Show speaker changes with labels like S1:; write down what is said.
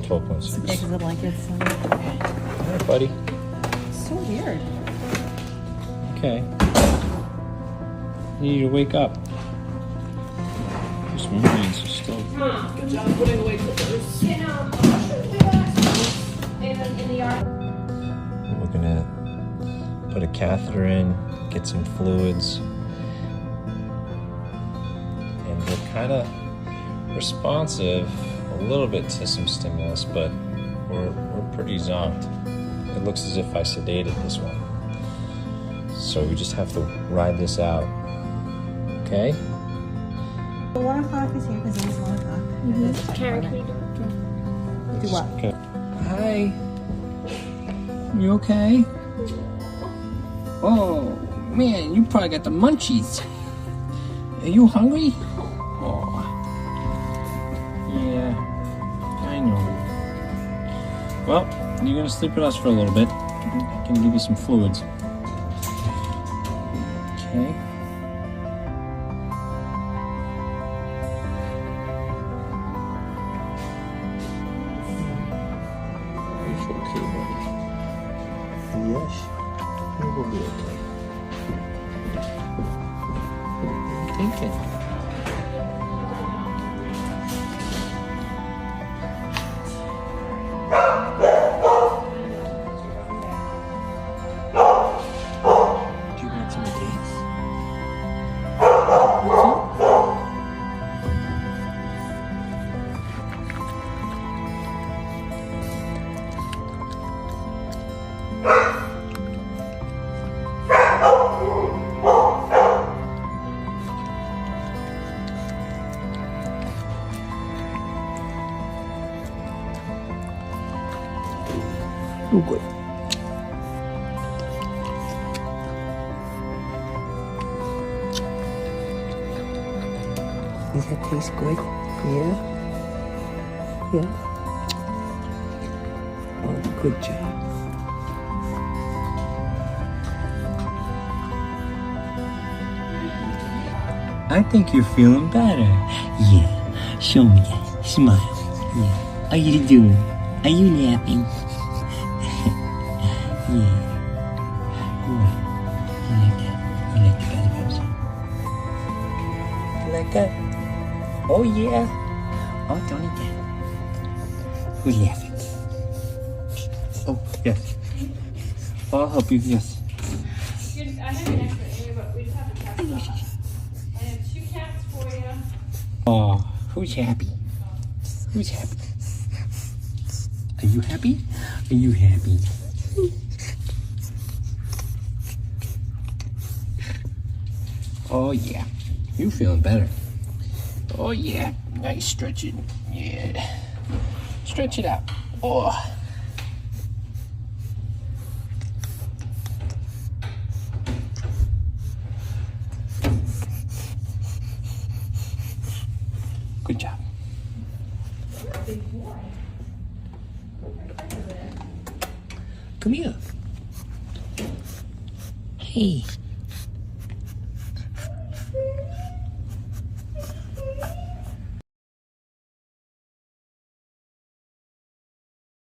S1: 12.6.
S2: Yeah, because the blankets.
S1: All right, buddy.
S2: So weird.
S1: Okay. You need to wake up. Your membranes are still.
S3: Good job putting away clippers.
S4: In the yard.
S1: We're gonna put a catheter in, get some fluids, and we're kind of responsive a little bit to some stimulus, but we're pretty zonked. It looks as if I sedated this one. So we just have to ride this out. Okay?
S2: 1 o'clock is here because it was 1 o'clock.
S4: Karen, can you
S2: Do what?
S1: Okay. Hi. You okay? Oh, man, you probably got the munchies. Are you hungry? Oh. Yeah, I know. Well, you're gonna sleep with us for a little bit. I'm gonna give you some fluids. Okay. It's okay, buddy. Yes, you will be okay. What are you thinking? Do you want some cakes? Oh, good. Does that taste good? Yeah? Yeah? Oh, good job. I think you're feeling better. Yeah. Show me that. Smile. Yeah. How you doing? Are you napping? Yeah. What? You like that? You like the belly rubs? You like that? Oh yeah. Oh, don't eat that. Who's laughing? Oh, yes. Oh, I'll help you, yes.
S4: I have an extra anyway, but we just have to test them. I have 2 cats for you.
S1: Oh, who's happy? Who's happy? Are you happy? Are you happy? Oh yeah, you feeling better. Oh yeah, nice stretching. Yeah, stretch it out. Oh. Good job. Come here. Hey.